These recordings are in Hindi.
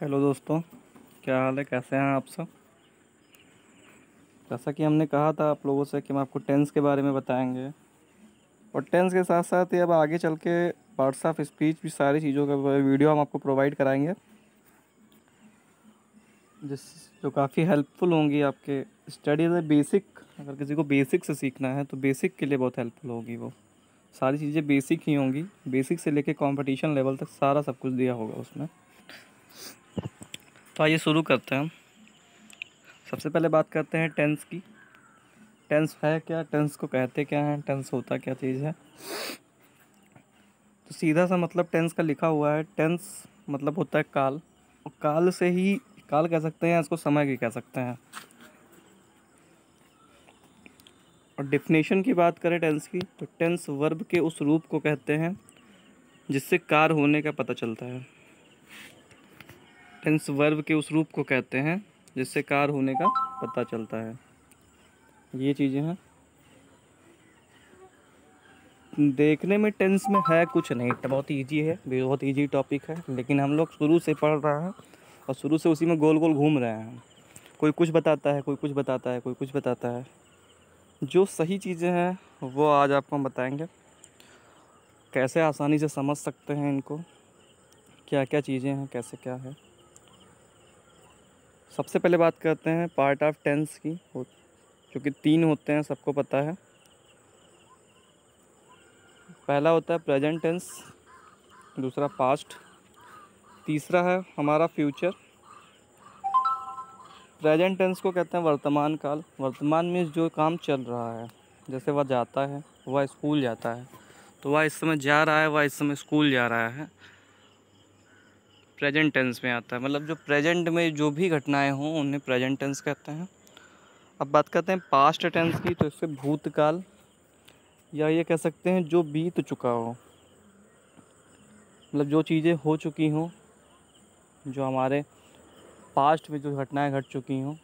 हेलो दोस्तों, क्या हाल है? कैसे हैं आप सब? जैसा कि हमने कहा था आप लोगों से कि हम आपको टेंस के बारे में बताएंगे, और टेंस के साथ साथ ही अब आगे चल के पार्ट्स ऑफ स्पीच भी सारी चीज़ों का वीडियो हम आपको प्रोवाइड कराएंगे, जिस जो काफ़ी हेल्पफुल होंगी आपके स्टडी में। बेसिक, अगर किसी को बेसिक से सीखना है तो बेसिक के लिए बहुत हेल्पफुल होगी वो। सारी चीज़ें बेसिक ही होंगी, बेसिक से लेके कंपटीशन लेवल तक सारा सब कुछ दिया होगा उसमें। तो आइए शुरू करते हैं। सबसे पहले बात करते हैं टेंस की। टेंस है क्या? टेंस को कहते क्या हैं? टेंस होता क्या चीज़ है? तो सीधा सा मतलब टेंस का लिखा हुआ है। टेंस मतलब होता है काल, और काल से ही काल कह सकते हैं, इसको समय भी कह सकते हैं। और डेफिनेशन की बात करें टेंस की, तो टेंस वर्ब के उस रूप को कहते हैं जिससे कार्य होने का पता चलता है। टेंस वर्ब के उस रूप को कहते हैं जिससे कार्य होने का पता चलता है। ये चीज़ें हैं। देखने में टेंस में है कुछ नहीं, बहुत इजी है, बहुत इजी टॉपिक है, लेकिन हम लोग शुरू से पढ़ रहे हैं और शुरू से उसी में गोल गोल घूम रहे हैं। कोई कुछ बताता है, कोई कुछ बताता है, कोई कुछ बताता है। जो सही चीज़ें हैं वो आज आपको हम बताएंगे, कैसे आसानी से समझ सकते हैं इनको, क्या क्या चीज़ें हैं, कैसे क्या है। सबसे पहले बात करते हैं पार्ट ऑफ टेंस की, जो कि 3 होते हैं, सबको पता है। पहला होता है प्रेजेंट टेंस, दूसरा पास्ट, तीसरा है हमारा फ्यूचर। प्रेजेंट टेंस को कहते हैं वर्तमान काल। वर्तमान में जो काम चल रहा है, जैसे वह जाता है, वह स्कूल जाता है, तो वह इस समय जा रहा है, वह इस समय स्कूल जा रहा है, प्रेजेंट टेंस में आता है। मतलब जो प्रेजेंट में जो भी घटनाएं हों उन्हें प्रेजेंट टेंस कहते हैं। अब बात करते हैं पास्ट टेंस की, तो इससे भूतकाल, या ये कह सकते हैं जो बीत चुका हो। मतलब जो चीज़ें हो चुकी हों, जो हमारे पास्ट में जो घटनाएं घट चुकी हों,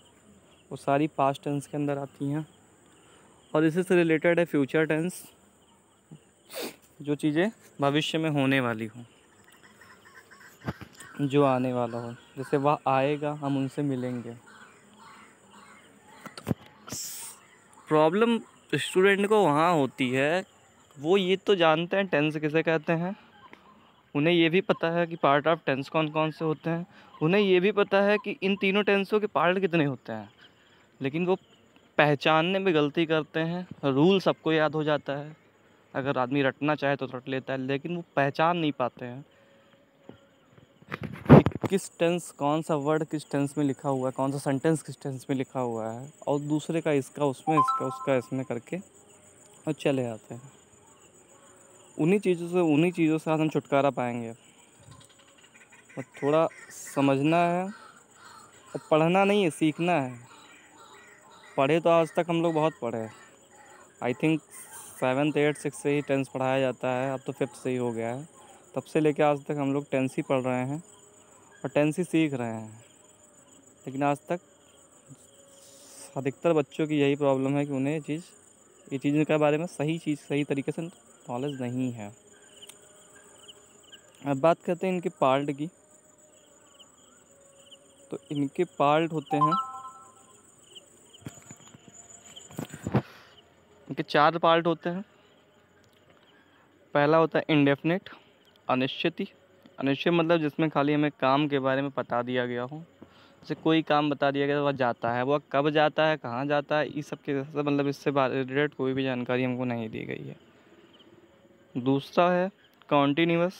वो सारी पास्ट टेंस के अंदर आती हैं। और इसी से रिलेटेड है फ्यूचर टेंस, जो चीज़ें भविष्य में होने वाली हों, जो आने वाला हो। जैसे वह आएगा, हम उनसे मिलेंगे। प्रॉब्लम स्टूडेंट को वहाँ होती है, वो ये तो जानते हैं टेंस किसे कहते हैं, उन्हें ये भी पता है कि पार्ट ऑफ टेंस कौन कौन से होते हैं, उन्हें ये भी पता है कि इन तीनों टेंसों के पार्ट कितने होते हैं, लेकिन वो पहचानने में गलती करते हैं। रूल सबको याद हो जाता है, अगर आदमी रटना चाहे तो रट लेता है, लेकिन वो पहचान नहीं पाते हैं कि किस टेंस, कौन सा वर्ड किस टेंस में लिखा हुआ है, कौन सा सेंटेंस किस टेंस में लिखा हुआ है, और दूसरे का इसका उसमें, इसका उसका इसमें करके और चले आते हैं। उन्हीं चीज़ों से आज हम छुटकारा पाएंगे। और थोड़ा समझना है, और पढ़ना नहीं है, सीखना है। पढ़े तो आज तक हम लोग बहुत पढ़े हैं। आई थिंक 7th 8th 6 से ही टेंस पढ़ाया जाता है, अब तो 5th से ही हो गया है। तब से लेके आज तक हम लोग टेंस ही पढ़ रहे हैं और टेंस ही सीख रहे हैं। लेकिन आज तक अधिकतर बच्चों की यही प्रॉब्लम है कि उन्हें ये चीज़ के बारे में सही तरीके से नॉलेज नहीं है। अब बात करते हैं इनके पार्ट की। तो इनके पार्ट होते हैं, इनके 4 पार्ट होते हैं। पहला होता है इंडेफिनिट, अनिश्चित। अनिश्चित मतलब जिसमें खाली हमें काम के बारे में बता दिया गया हो। जैसे कोई काम बता दिया गया, वह जाता है, वह कब जाता है, कहाँ जाता है, इस सब के मतलब इससे रिलेटेड कोई भी जानकारी हमको नहीं दी गई है। दूसरा है कॉन्टीन्यूअस,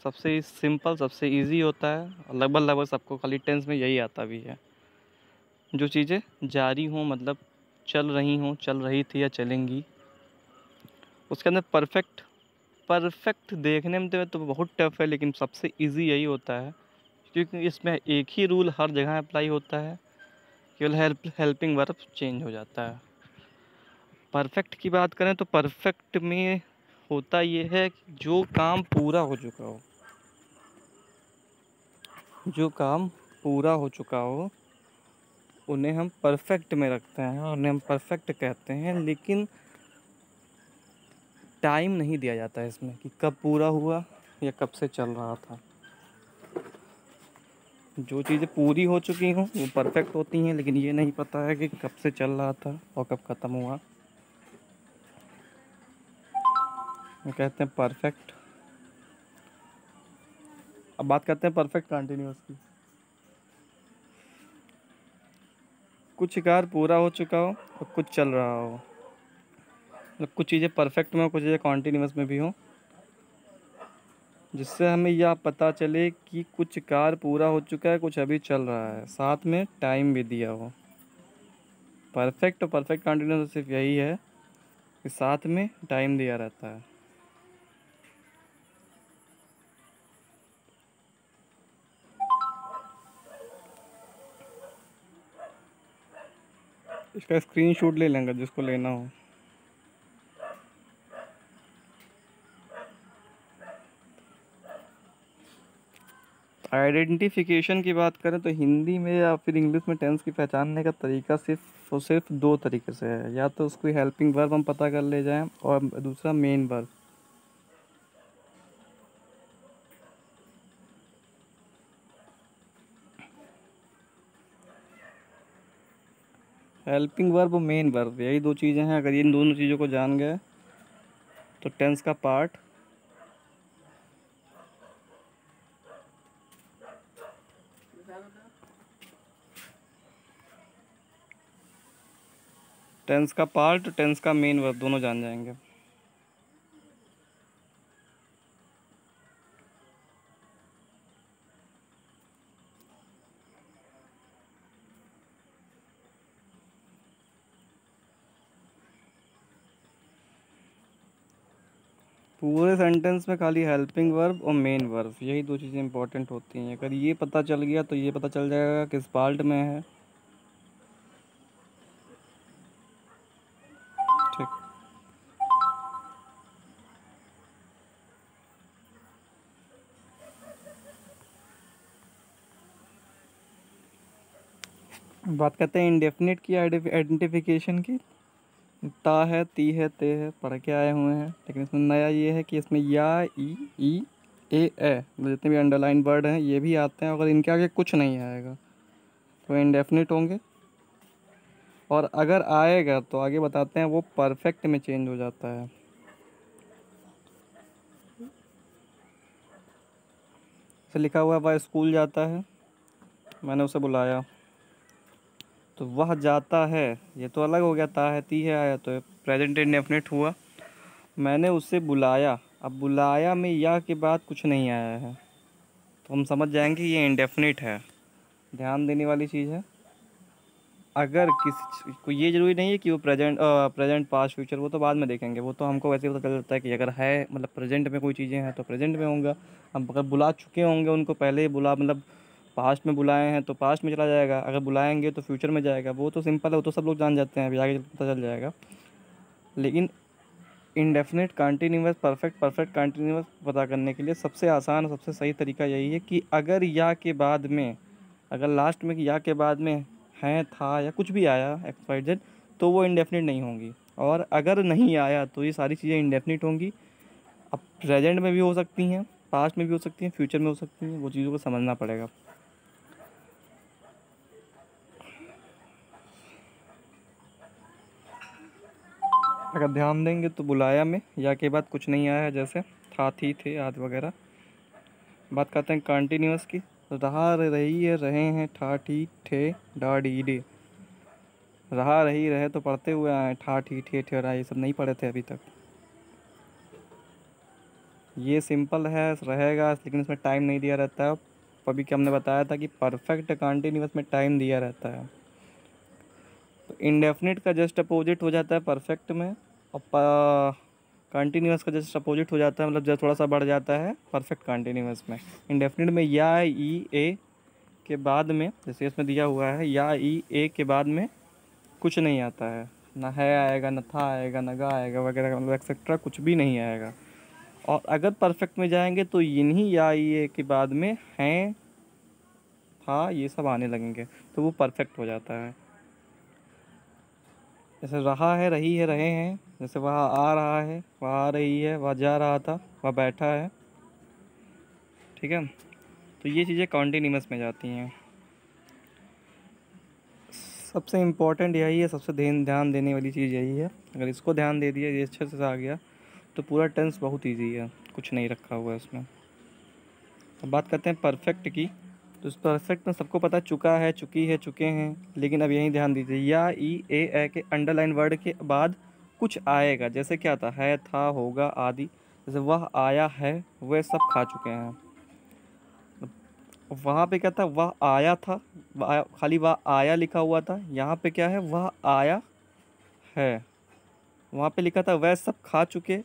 सबसे सिंपल, सबसे इजी होता है, और लगभग लगभग सबको खाली टेंस में यही आता भी है। जो चीज़ें जारी हों, मतलब चल रही हों, चल रही थी या चलेंगी। उसके अंदर परफेक्ट। परफेक्ट देखने में तो बहुत टफ है, लेकिन सबसे इजी यही होता है, क्योंकि इसमें एक ही रूल हर जगह अप्लाई होता है, केवल हेल्पिंग वर्ब चेंज हो जाता है। परफेक्ट की बात करें तो परफेक्ट में होता ये है कि जो काम पूरा हो चुका हो, जो काम पूरा हो चुका हो उन्हें हम परफेक्ट में रखते हैं और उन्हें हम परफेक्ट कहते हैं। लेकिन टाइम नहीं दिया जाता है इसमें कि कब पूरा हुआ या कब से चल रहा था। जो चीज़ें पूरी हो चुकी हों वो परफेक्ट होती हैं, लेकिन ये नहीं पता है कि कब से चल रहा था और कब ख़त्म हुआ, वो कहते हैं परफेक्ट। अब बात करते हैं परफेक्ट कंटिन्यूअस की। कुछ कार्य पूरा हो चुका हो और कुछ चल रहा हो, मतलब कुछ चीज़ें परफेक्ट में हो, कुछ चीज़ें कॉन्टीन्यूअस में भी हो, जिससे हमें यह पता चले कि कुछ कार्य पूरा हो चुका है, कुछ अभी चल रहा है, साथ में टाइम भी दिया हो। परफेक्ट और परफेक्ट कंटिन्यूअस सिर्फ यही है कि साथ में टाइम दिया रहता है। इसका स्क्रीनशॉट ले लेंगे जिसको लेना हो। आइडेंटिफिकेशन की बात करें तो हिंदी में या फिर इंग्लिश में टेंस की पहचानने का तरीका सिर्फ और सिर्फ दो तरीके से है, या तो उसको हेल्पिंग वर्ब हम पता कर ले जाएं और दूसरा मेन वर्ब। हेल्पिंग वर्ब और मेन वर्ब यही दो चीज़ें हैं। अगर इन दोनों चीज़ों को जान गए तो टेंस का पार्ट टेंस का मेन वर्ब दोनों जान जाएंगे। पूरे सेंटेंस में खाली हेल्पिंग वर्ब और मेन वर्ब यही दो चीज़ें इंपॉर्टेंट होती हैं। अगर ये पता चल गया तो ये पता चल जाएगा किस पार्ट में है। ठीक। बात करते हैं इंडेफिनिट की आइडेंटिफिकेशन की। ता है, ती है, ते है पढ़ के आए हुए हैं, लेकिन इसमें नया ये है कि इसमें या, ई, ए जितने भी अंडरलाइन वर्ड हैं ये भी आते हैं। अगर इनके आगे कुछ नहीं आएगा तो इंडेफिनिट होंगे, और अगर आएगा तो आगे बताते हैं वो परफेक्ट में चेंज हो जाता है। से लिखा हुआ है वह स्कूल जाता है, मैंने उसे बुलाया, तो वह जाता है ये तो अलग हो गया, ता है, ती है आया तो प्रेजेंट इंडेफिनिट हुआ। मैंने उसे बुलाया, अब बुलाया में या के बाद कुछ नहीं आया है तो हम समझ जाएंगे ये इंडेफिनिट है। ध्यान देने वाली चीज़ है, अगर किसी को ये ज़रूरी नहीं है कि वो प्रेजेंट पास्ट फ्यूचर, वो तो बाद में देखेंगे, वो तो हमको वैसे ही पता चल जाता है कि अगर है मतलब प्रेजेंट में कोई चीज़ें हैं तो प्रेजेंट में होंगे। हम अगर बुला चुके होंगे उनको पहले ही बुला मतलब पास्ट में बुलाए हैं तो पास्ट में चला जाएगा, अगर बुलाएंगे तो फ्यूचर में जाएगा। वो तो सिंपल है, वो तो सब लोग जान जाते हैं, अभी आगे पता चल जाएगा। लेकिन इंडेफिनिट कंटिन्यूअस परफेक्ट कंटिन्यूअस पता करने के लिए सबसे आसान सबसे सही तरीका यही है कि अगर या के बाद में, अगर लास्ट में या के बाद में है, था या कुछ भी आया एक्स वाई जेड तो वो इंडेफिनिट नहीं होंगी, और अगर नहीं आया तो ये सारी चीज़ें इंडेफिनिट होंगी। अब प्रेजेंट में भी हो सकती हैं, पास्ट में भी हो सकती हैं, फ्यूचर में हो सकती हैं, वो चीज़ों को समझना पड़ेगा। अगर ध्यान देंगे तो बुलाया में या के बाद कुछ नहीं आया, जैसे था, थी, थे आदि वगैरह। बात करते हैं कंटिन्यूअस की। रहा, रही है, रहे हैं, ठा, ठी, ठे, डा, डी, डे। रहा, रही, रहे तो पढ़ते हुए आए, ठा, ठी, ठे, ठेरा ये सब नहीं पढ़े थे अभी तक। ये सिंपल है, रहेगा, लेकिन इसमें टाइम नहीं दिया रहता है। अभी क्या हमने बताया था कि परफेक्ट कंटिन्यूअस में टाइम दिया रहता है। तो इंडेफिनिट का जस्ट अपोजिट हो जाता है परफेक्ट में, और कंटिन्यूअस का जस्ट अपोजिट हो जाता है, मतलब जब थोड़ा सा बढ़ जाता है परफेक्ट कंटिन्यूअस में। इंडेफिनिट में या, ई, ए के बाद में, जैसे इसमें दिया हुआ है या, ई, ए के बाद में कुछ नहीं आता है, ना है आएगा, ना था आएगा, ना गा आएगा वगैरह, मतलब एक्सेट्रा कुछ भी नहीं आएगा। और अगर परफेक्ट में जाएंगे तो इन्हीं या, ई, ए के बाद में हैं, था ये सब आने लगेंगे, तो वो परफेक्ट हो जाता है। जैसे रहा है, रही है, रहे हैं, जैसे वह आ रहा है, वह आ रही है, वह जा रहा था, वह बैठा है। ठीक है, तो ये चीज़ें कॉन्टिन्यूअस में जाती हैं। सबसे इम्पोर्टेंट यही है, सबसे ध्यान देने वाली चीज़ यही है। अगर इसको ध्यान दे दिया, ये अच्छे से आ गया, तो पूरा टेंस बहुत ईजी है, कुछ नहीं रखा हुआ है इसमें। अब बात करते हैं परफेक्ट की। तो इस परफेक्ट में सबको पता चुका है, चुकी है, चुके हैं, लेकिन अब यहीं ध्यान दीजिए, या ई ए के अंडरलाइन वर्ड के बाद कुछ आएगा। जैसे क्या था, है, था, होगा आदि। जैसे वह आया है, वह सब खा चुके हैं। वहाँ पे क्या था, वह आया था, खाली वह आया लिखा हुआ था। यहाँ पे क्या है, वह आया है। वहाँ पे लिखा था वह सब खा चुके,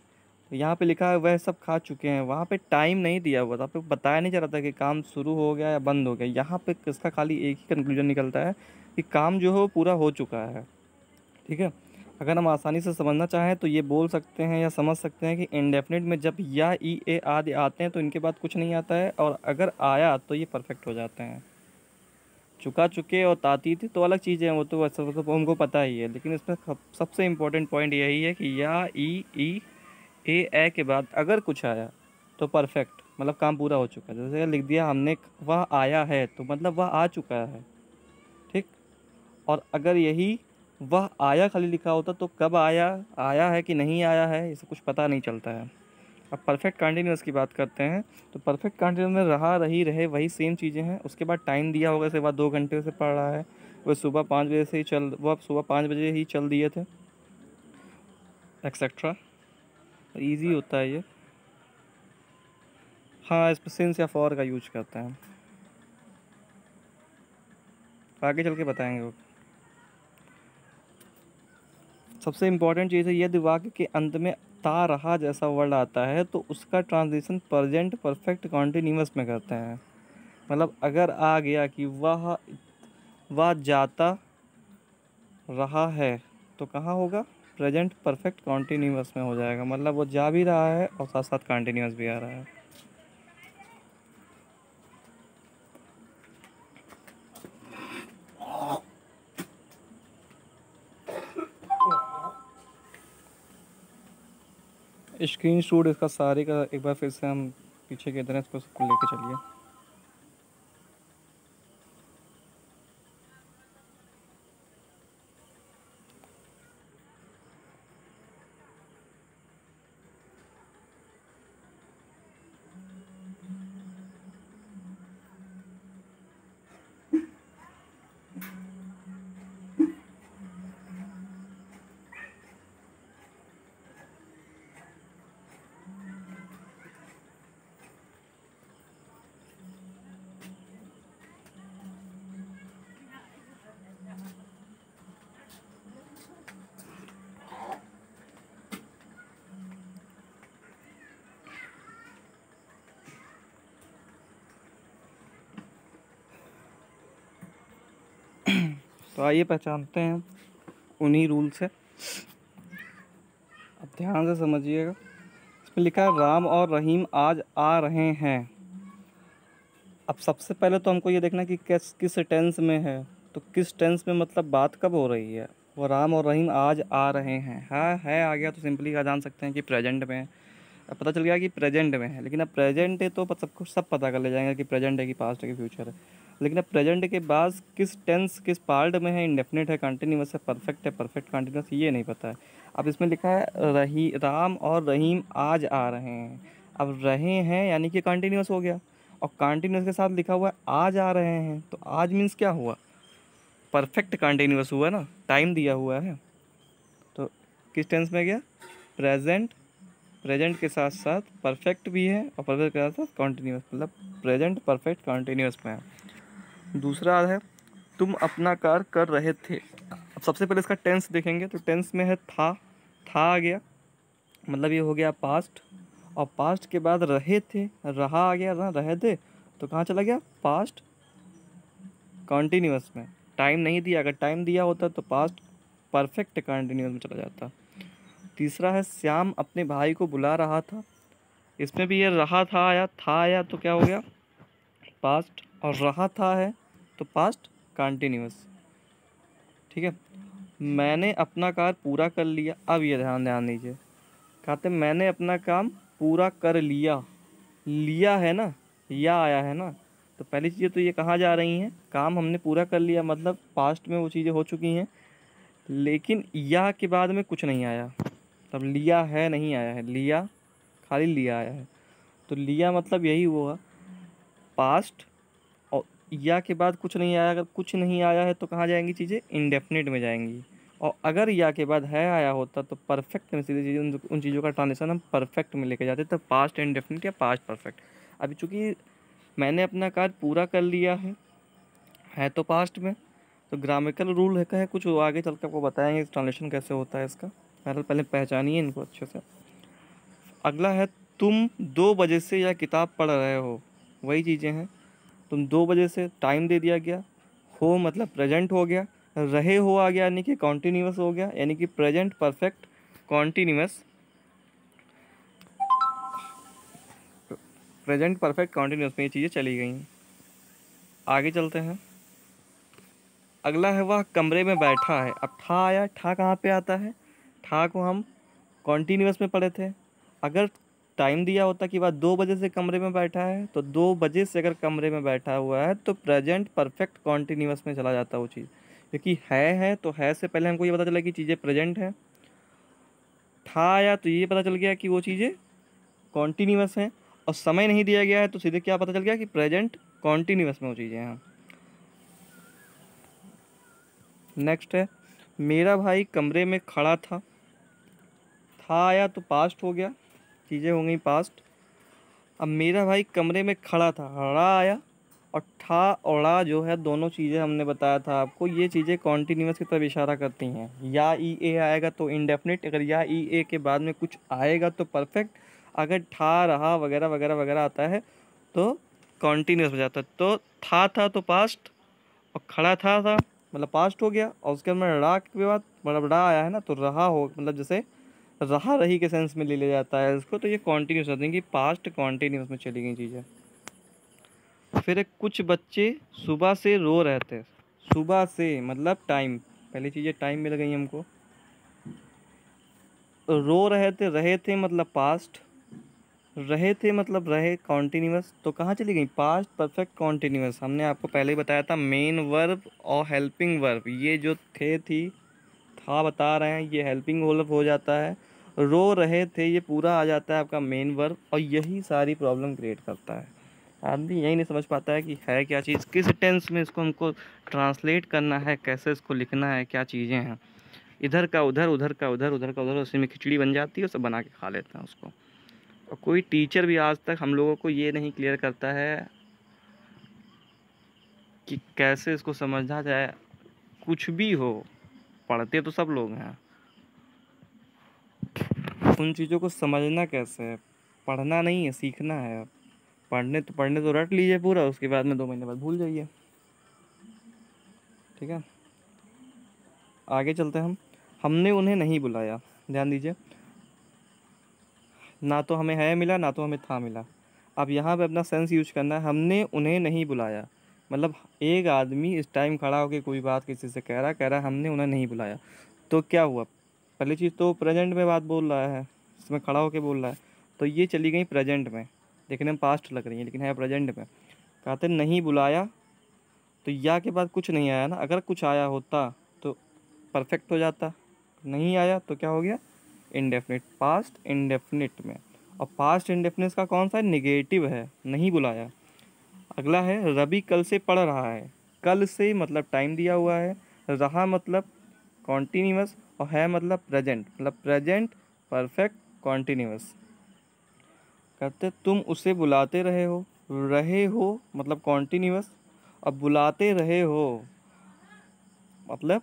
यहाँ पे लिखा है वह सब खा चुके हैं। वहाँ पे टाइम नहीं दिया हुआ था, आपको बताया नहीं जा रहा था कि काम शुरू हो गया या बंद हो गया। यहाँ पे इसका खाली एक ही कंक्लूजन निकलता है कि काम जो है वो पूरा हो चुका है। ठीक है। अगर हम आसानी से समझना चाहें तो ये बोल सकते हैं या समझ सकते हैं कि इंडेफिनिट में जब या ई ए आदि आते हैं तो इनके बाद कुछ नहीं आता है, और अगर आया तो ये परफेक्ट हो जाते हैं। चुका, चुके और ताती थी तो अलग चीज़ें हैं, वो तो वैसे तो हमको पता ही है। लेकिन इसमें सबसे इम्पोर्टेंट पॉइंट यही है कि या ई ए के बाद अगर कुछ आया तो परफेक्ट, मतलब काम पूरा हो चुका है। जैसे लिख दिया हमने वह आया है, तो मतलब वह आ चुका है। ठीक। और अगर यही वह आया खाली लिखा होता तो कब आया, आया है कि नहीं आया है, इसे कुछ पता नहीं चलता है। अब परफेक्ट कंटिन्यूअस की बात करते हैं। तो परफेक्ट कंटिन्यूअस में रहा, रही, रहे वही सेम चीज़ें हैं। उसके बाद टाइम दिया होगा, इसके बाद 2 घंटे से पढ़ रहा है, वह सुबह 5 बजे से ही वह सुबह 5 बजे ही चल दिए थे, एक्सेट्रा। ईजी होता है ये। हाँ, इस पर सिंस या फॉर का यूज करते हैं, आगे चल के बताएंगे वो। सबसे इम्पोर्टेंट चीज़ है, यदि वाक्य के अंत में ता रहा जैसा वर्ड आता है तो उसका ट्रांसलेशन प्रेजेंट परफेक्ट कॉन्टिन्यूअस में करते हैं। मतलब अगर आ गया कि वह जाता रहा है, तो कहाँ होगा, प्रेजेंट परफेक्ट कॉन्टिन्यूअस में हो जाएगा। मतलब वो जा भी रहा है और साथ साथ कॉन्टिन्यूअस भी आ रहा है। स्क्रीन शॉट इसका सारे का एक बार फिर से हम पीछे की तरह इसको सबको लेके चलिए। तो आइए पहचानते हैं उन्हीं रूल से। अब ध्यान से समझिएगा। इसमें लिखा है राम और रहीम आज आ रहे हैं। अब सबसे पहले तो हमको ये देखना कि किस टेंस में है। तो किस टेंस में मतलब बात कब हो रही है। वो राम और रहीम आज आ रहे हैं, हाँ है आ गया तो सिंपली का जान सकते हैं कि प्रेजेंट में है। अब पता चल गया कि प्रेजेंट में है, लेकिन अब प्रेजेंट है तो सबको सब पता कर ले जाएंगे कि प्रेजेंट है कि पास्ट है कि फ्यूचर है। लेकिन अब प्रेजेंट के बाद किस टेंस किस पार्ट में है, इंडेफिनिट है, कंटिन्यूअस है, परफेक्ट कंटिन्यूअस, ये नहीं पता है। अब इसमें लिखा है राम और रहीम आज आ रहे हैं। अब रहे हैं यानी कि कंटिन्यूअस हो गया, और कंटिन्यूअस के साथ लिखा हुआ है आज आ रहे हैं, तो आज मीन्स क्या हुआ, परफेक्ट कंटिन्यूअस हुआ ना, टाइम दिया हुआ है। तो किस टेंस में गया, प्रेजेंट। प्रेजेंट के साथ साथ परफेक्ट भी है, और परफेक्ट के साथ साथ कॉन्टिन्यूस, मतलब प्रेजेंट परफेक्ट कॉन्टिन्यूस में है। दूसरा है तुम अपना कार्य कर रहे थे। अब सबसे पहले इसका टेंस देखेंगे तो टेंस में है था आ गया, मतलब ये हो गया पास्ट। और पास्ट के बाद रहे थे, रहा आ गया ना, रहे थे, तो कहाँ चला गया, पास्ट कॉन्टिन्यूस में। टाइम नहीं दिया, अगर टाइम दिया होता तो पास्ट परफेक्ट कॉन्टिन्यूस में चला जाता। तीसरा है श्याम अपने भाई को बुला रहा था। इसमें भी ये रहा था आया तो क्या हो गया, पास्ट, और रहा था है तो पास्ट कंटिन्यूअस। ठीक है। मैंने अपना कार्य पूरा कर लिया। अब ये ध्यान दीजिए, कहते मैंने अपना काम पूरा कर लिया, लिया है ना, या आया है ना, तो पहली चीज़ें तो ये कहाँ जा रही हैं, काम हमने पूरा कर लिया, मतलब पास्ट में वो चीज़ें हो चुकी हैं, लेकिन या के बाद में कुछ नहीं आया, तब लिया है नहीं आया है, लिया खाली लिया आया है। तो लिया मतलब यही हुआ पास्ट, और या के बाद कुछ नहीं आया। अगर कुछ नहीं आया है तो कहाँ जाएंगी चीज़ें, इंडेफिनिट में जाएंगी। और अगर या के बाद है आया होता तो परफेक्ट में सीधी चीज़ें उन चीज़ों का ट्रांजिशन हम परफेक्ट में लेके जाते, तो पास्ट इंडेफिनिट या पास्ट परफेक्ट। अभी चूंकि मैंने अपना कार्य पूरा कर लिया है तो पास्ट में, तो ग्रामेटिकल रूल है कुछ, वो आगे चल के आपको बताएंगे ट्रांसलेशन कैसे होता है इसका। पहले पहचानिए इनको अच्छे से। अगला है तुम 2 बजे से यह किताब पढ़ रहे हो, वही चीज़ें हैं। तुम 2 बजे से, टाइम दे दिया गया, हो मतलब प्रेजेंट हो गया, रहे हो आ गया यानी कि कॉन्टीन्यूअस हो गया, यानी कि present perfect continuous, present perfect continuous में ये चीज़ें चली गई। आगे चलते हैं। अगला है वह कमरे में बैठा है। अब ठा आया, ठा कहाँ पे आता है, ठा को हम कॉन्टीन्यूअस में पढ़े थे। अगर टाइम दिया होता कि वह 2 बजे से कमरे में बैठा है, तो 2 बजे से अगर कमरे में बैठा हुआ है तो प्रेजेंट परफेक्ट कॉन्टीन्यूअस में चला जाता वो चीज़, क्योंकि है तो है से पहले हमको ये पता चला कि चीज़ें प्रेजेंट है। ठा आया तो ये पता चल गया कि वो चीज़ें कॉन्टीन्यूअस हैं, और समय नहीं दिया गया है तो सीधे क्या पता चल गया कि प्रेजेंट कॉन्टीन्यूअस में वो चीज़ें हैं। नेक्स्ट है मेरा भाई कमरे में खड़ा था आया तो पास्ट हो गया, चीज़ें हो गई पास्ट। अब मेरा भाई कमरे में खड़ा था, ड़ा आया, और ठा और ड़ा जो है दोनों चीज़ें हमने बताया था आपको, ये चीज़ें कॉन्टीन्यूअस की तरफ इशारा करती हैं। या ई ए आएगा तो इंडेफिनिट, अगर या ई ए के बाद में कुछ आएगा तो परफेक्ट, अगर ठा रहा वगैरह वगैरह वगैरह आता है तो कॉन्टीन्यूअस हो जाता है। तो था तो पास्ट, और खड़ा था मतलब पास्ट हो गया, और उसके बाद ड़ा के बाद मतलब ड़ा आया है ना तो रहा हो, मतलब जैसे रहा रही के सेंस में ले लिया जाता है इसको, तो ये कॉन्टीन्यूस होते हैं कि पास्ट कॉन्टीन्यूस में चली गई चीज़ें। फिर कुछ बच्चे सुबह से रो रहे थे, सुबह से मतलब टाइम, पहली चीज़ें टाइम मिल गई हमको। रो रहे थे मतलब पास्ट, रहे थे मतलब रहे कॉन्टीन्यूस, तो कहाँ चली गई, पास्ट परफेक्ट कॉन्टीन्यूस। हमने आपको पहले ही बताया था मेन वर्ब और हेल्पिंग वर्ब, ये जो थे थी था बता रहे हैं, ये हेल्पिंग वर्ब हो जाता है। रो रहे थे ये पूरा आ जाता है आपका मेन वर्ब, और यही सारी प्रॉब्लम क्रिएट करता है। आदमी यही नहीं समझ पाता है कि है क्या चीज़, किस टेंस में इसको हमको ट्रांसलेट करना है, कैसे इसको लिखना है, क्या चीज़ें हैं। इधर का उधर, उधर का उधर, उधर का उधर, उसी में खिचड़ी बन जाती है, सब बना के खा लेते हैं उसको। और कोई टीचर भी आज तक हम लोगों को ये नहीं क्लियर करता है कि कैसे इसको समझना जाए। कुछ भी हो, पढ़ते तो सब लोग हैं, उन चीज़ों को समझना कैसे है, पढ़ना नहीं है, सीखना है। पढ़ने तो रट लीजिए पूरा, उसके बाद में 2 महीने बाद भूल जाइए। ठीक है, आगे चलते हैं हम। हमने उन्हें नहीं बुलाया, ध्यान दीजिए, ना तो हमें है मिला ना तो हमें था मिला। अब यहाँ पे अपना सेंस यूज करना है, हमने उन्हें नहीं बुलाया, मतलब एक आदमी इस टाइम खड़ा होकर कोई बात किसी से कह रहा है हमने उन्हें नहीं बुलाया, तो क्या हुआ, पहली चीज़ तो प्रेजेंट में बात बोल रहा है, इसमें खड़ा होकर बोल रहा है, तो ये चली गई प्रेजेंट में, देखने में पास्ट लग रही है लेकिन है प्रेजेंट में। कहते नहीं बुलाया, तो या के बाद कुछ नहीं आया ना, अगर कुछ आया होता तो परफेक्ट हो जाता, नहीं आया तो क्या हो गया, इंडेफिनिट, पास्ट इंडेफिनिट में। और पास्ट इंडेफिनिट का कौन सा है, निगेटिव है, नहीं बुलाया। अगला है रवि कल से पढ़ रहा है, कल से मतलब टाइम दिया हुआ है, रहा मतलब कॉन्टीन्यूअस, और है मतलब प्रेजेंट परफेक्ट कॉन्टीन्यूअस। कहते तुम उसे बुलाते रहे हो मतलब कॉन्टीन्यूअस, अब बुलाते रहे हो मतलब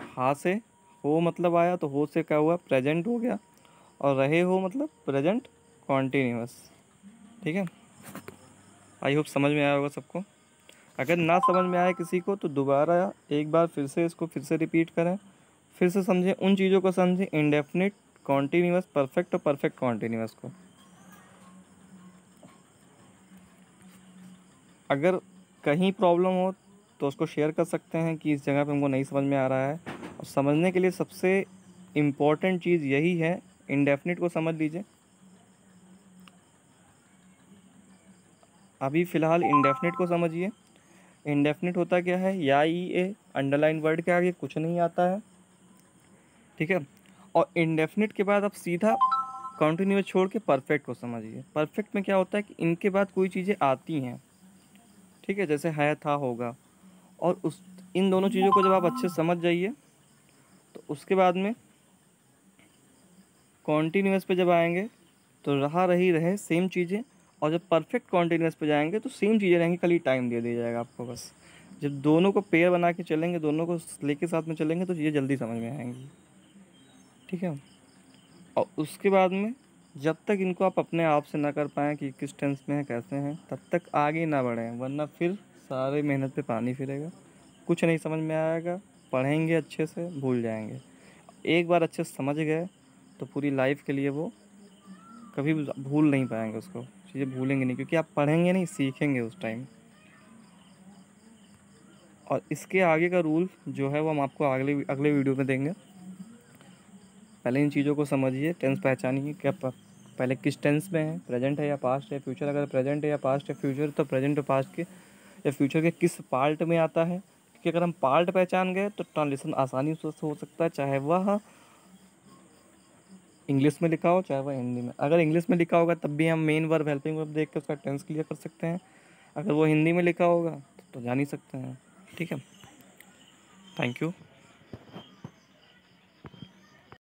हाँ से, हो मतलब आया तो हो से क्या हुआ, प्रेजेंट हो गया, और रहे हो मतलब प्रेजेंट कॉन्टीन्यूअस। ठीक है, आई होप समझ में आया होगा सबको। अगर ना समझ में आए किसी को तो दोबारा एक बार फिर से इसको फिर से रिपीट करें, फिर से समझें, उन चीज़ों को समझें, इंडेफिनिट, कॉन्टीन्यूअस, परफेक्ट और परफेक्ट कॉन्टीन्यूअस को। अगर कहीं प्रॉब्लम हो तो उसको शेयर कर सकते हैं कि इस जगह पे हमको नहीं समझ में आ रहा है। और समझने के लिए सबसे इम्पॉर्टेंट चीज़ यही है, इंडेफिनिट को समझ लीजिए, अभी फ़िलहाल इंडेफिनिट को समझिए। इंडेफिनिट होता क्या है, या ई ए अंडरलाइन वर्ड के आगे कुछ नहीं आता है, ठीक है। और इंडेफिनिट के बाद आप सीधा कॉन्टिन्यूअस छोड़ के परफेक्ट को समझिए। परफेक्ट में क्या होता है कि इनके बाद कोई चीज़ें आती हैं, ठीक है, जैसे है था होगा, और उस इन दोनों चीज़ों को जब आप अच्छे से समझ जाइए तो उसके बाद में कॉन्टिन्यूअस पे जब आएंगे तो रही रहे सेम चीज़ें, और जब परफेक्ट कॉन्टिन्यूअस पे जाएंगे तो सेम चीज़ें रहेंगी, खाली टाइम दे दिया जाएगा आपको बस। जब दोनों को पेयर बना के चलेंगे, दोनों को लेके साथ में चलेंगे तो चीज़ें जल्दी समझ में आएंगी, ठीक है। और उसके बाद में जब तक इनको आप अपने आप से ना कर पाएँ कि किस टेंस में है कैसे हैं, तब तक आगे ना बढ़ें, वरना फिर सारे मेहनत पे पानी फिरेगा, कुछ नहीं समझ में आएगा। पढ़ेंगे अच्छे से, भूल जाएंगे। एक बार अच्छे से समझ गए तो पूरी लाइफ के लिए वो कभी भी भूल नहीं पाएंगे, उसको चीज़ें भूलेंगे नहीं, क्योंकि आप पढ़ेंगे नहीं, सीखेंगे उस टाइम। और इसके आगे का रूल जो है वो हम आपको अगले अगले वीडियो में देंगे। पहले इन चीज़ों को समझिए, टेंस पहचानिए क्या पहले किस टेंस में है, प्रेजेंट है या पास्ट है, फ्यूचर अगर प्रेजेंट है या पास्ट है फ्यूचर, तो प्रेजेंट और पास्ट के या फ्यूचर के किस पार्ट में आता है। क्योंकि अगर हम पार्ट पहचान गए तो ट्रांसलेशन आसानी से हो सकता है, चाहे वह इंग्लिश में लिखा हो चाहे वह हिंदी में। अगर इंग्लिश में लिखा होगा तब भी हम मेन वर्ब हेल्पिंग वर्ब देख के उसका टेंस क्लियर कर सकते हैं। अगर वो हिंदी में लिखा होगा तो जान ही सकते हैं, ठीक है। Thank you.